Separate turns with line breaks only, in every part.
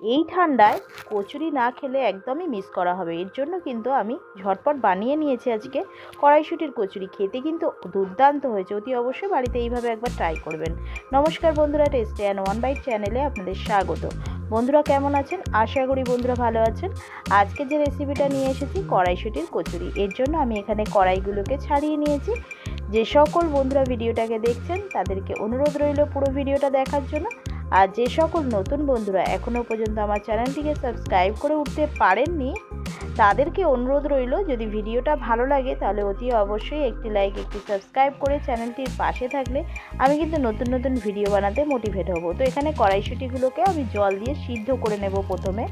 এই ঠান্ডায় কচুরি না খেলে একদমই মিস করা হবে। এর জন্য কিন্তু আমি ঝটপট বানিয়ে নিয়েছি আজকে কড়াইশুঁটির কচুরি। খেতে কিন্তু দুর্দান্ত হয়েছে। অতি অবশ্যই বাড়িতে এইভাবে একবার ট্রাই করবেন। নমস্কার বন্ধুরা, টেস্টি অ্যান্ড ওয়ান বাইট চ্যানেলে আপনাদের স্বাগত। বন্ধুরা কেমন আছেন? আশা করি বন্ধুরা ভালো আছেন। আজকে যে রেসিপিটা নিয়ে এসেছি কড়াইশুঁটির কচুরি। এর জন্য আমি এখানে কড়াইগুলোকে ছাড়িয়ে নিয়েছি। যে সকল বন্ধুরা ভিডিওটাকে দেখছেন তাদেরকে অনুরোধ রইল পুরো ভিডিওটা দেখার জন্য। আর যে সকল নতুন বন্ধুরা এখনও পর্যন্ত আমার চ্যানেলটিকে সাবস্ক্রাইব করে উঠতে পারেননি তাদেরকে অনুরোধ রইল, যদি ভিডিওটা ভালো লাগে তাহলে অতি অবশ্যই একটি লাইক, একটি সাবস্ক্রাইব করে চ্যানেলটির পাশে থাকলে আমি কিন্তু নতুন নতুন ভিডিও বানাতে মোটিভেট হব। তো এখানে কড়াইশুঁটিগুলোকে আমি জল দিয়ে সিদ্ধ করে নেব প্রথমে।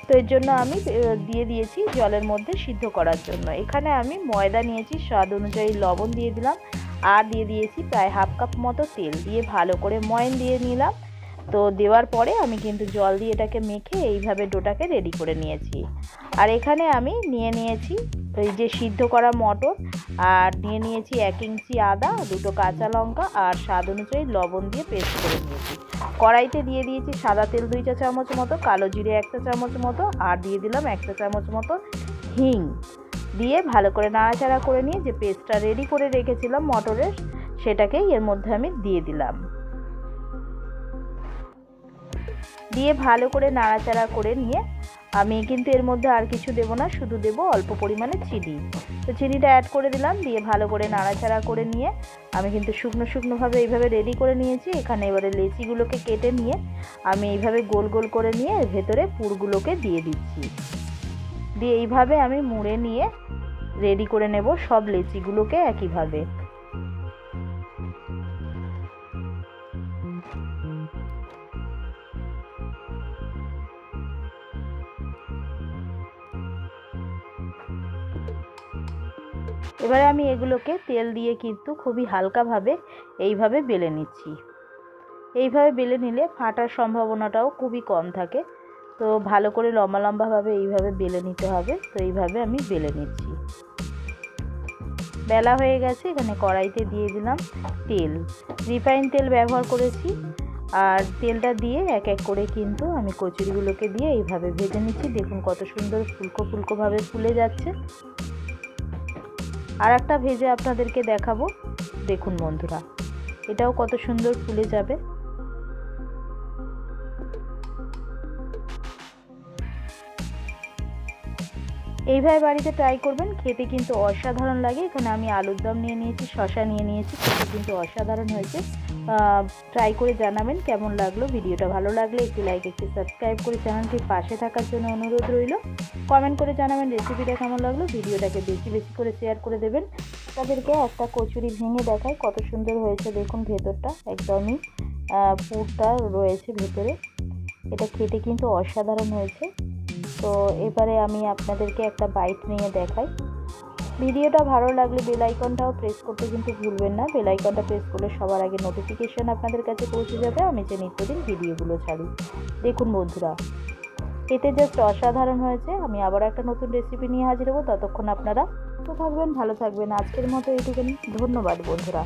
তো এর জন্য আমি দিয়ে দিয়েছি জলের মধ্যে সিদ্ধ করার জন্য। এখানে আমি ময়দা নিয়েছি, স্বাদ অনুযায়ী লবণ দিয়ে দিলাম, আর দিয়ে দিয়েছি প্রায় হাফ কাপ মতো তেল, দিয়ে ভালো করে ময়ান দিয়ে নিলাম। তো দেওয়ার পরে আমি কিন্তু জল দিয়ে এটাকে মেখে এইভাবে ডোটাকে রেডি করে নিয়েছি। আর এখানে আমি নিয়েছি এই যে সিদ্ধ করা মটর, আর নিয়েছি 1 ইঞ্চি আদা, 2টো কাঁচা লঙ্কা, আর স্বাদ অনুযায়ী লবণ দিয়ে পেস্ট করে নিয়েছি। কড়াইতে দিয়ে দিয়েছি সাদা তেল 2 চা চামচ মতো, কালো জিরে 1 চা চামচ মতো, আর দিয়ে দিলাম 1 চা চামচ মতো হিং। দিয়ে ভালো করে নাড়াচাড়া করে নিয়ে যে পেস্টটা রেডি করে রেখেছিলাম মটরের, সেটাকেই এর মধ্যে আমি দিয়ে দিলাম। দিয়ে ভালো করে নাড়াচাড়া করে নিয়ে আমি কিন্তু এর মধ্যে আর কিছু দেব না, শুধু দেব অল্প পরিমাণে চিনি। তো চিনিটা অ্যাড করে দিলাম, দিয়ে ভালো করে নাড়াচাড়া করে নিয়ে আমি কিন্তু শুকনোভাবে এইভাবে রেডি করে নিয়েছি। এখানে এবারে লেচিগুলোকে কেটে নিয়ে আমি এইভাবে গোল গোল করে নিয়ে এর ভেতরে পুরগুলোকে দিয়ে দিচ্ছি। দিয়ে এইভাবে আমি মুড়ে নিয়ে রেডি করে নেব সব লেচিগুলোকে একইভাবে। এবারে আমি এগুলোকে তেল দিয়ে কিন্তু খুবই হালকাভাবে এইভাবে বেলে নিচ্ছি। এইভাবে বেলে নিলে ফাটার সম্ভাবনাটাও খুবই কম থাকে। তো ভালো করে লম্বাভাবে এইভাবে বেলে নিতে হবে। তো এইভাবে আমি বেলে নিচ্ছি। বেলা হয়ে গেছে, এখানে কড়াইতে দিয়ে দিলাম তেল। রিফাইন তেল ব্যবহার করেছি। আর তেলটা দিয়ে এক এক করে কিন্তু আমি কচুরিগুলোকে দিয়ে এইভাবে ভেজে নিচ্ছি। দেখুন কত সুন্দর ফুলকোভাবে ফুলে যাচ্ছে। আর একটা ভেজে আপনাদেরকে দেখাবো, দেখুন বন্ধুরা, এটাও কত সুন্দর ফুলে যাবে। এইভাবে বাড়িতে ট্রাই করবেন, খেতে কিন্তু অসাধারণ লাগে। এখানে আমি আলুর দম নিয়ে নিয়েছি, শসা নিয়ে নিয়েছি, খেতে কিন্তু অসাধারণ হয়েছে। ট্রাই করে জানাবেন কেমন লাগলো। ভিডিওটা ভালো লাগলে একটি লাইক, একটি সাবস্ক্রাইব করে চ্যানেলটির পাশে থাকার জন্য অনুরোধ রইল। কমেন্ট করে জানাবেন রেসিপিটা কেমন লাগলো। ভিডিওটাকে বেশি করে শেয়ার করে দেবেন। তাদেরকে একটা কচুরি ভেঙে দেখায় কত সুন্দর হয়েছে। দেখুন ভেতরটা একদমই পুরটা রয়েছে ভেতরে। এটা খেতে কিন্তু অসাধারণ হয়েছে। তো এবারে আমি আপনাদেরকে একটা বাইট নিয়ে দেখাই। ভিডিওটা ভালো লাগলে বেল আইকনটাও প্রেস করতে কিন্তু ভুলবেন না। বেল আইকনটা প্রেস করলে সবার আগে নোটিফিকেশন আপনাদের কাছে পৌঁছে যাবে আমি যে নিত্যদিন ভিডিওগুলো ছাড়ি। দেখুন বন্ধুরা, খেতে জাস্ট অসাধারণ হয়েছে। আমি আবার একটা নতুন রেসিপি নিয়ে হাজির হব। ততক্ষণ আপনারা সুস্থ থাকবেন, ভালো থাকবেন। আজকের মতো এইটুকুনি। ধন্যবাদ বন্ধুরা।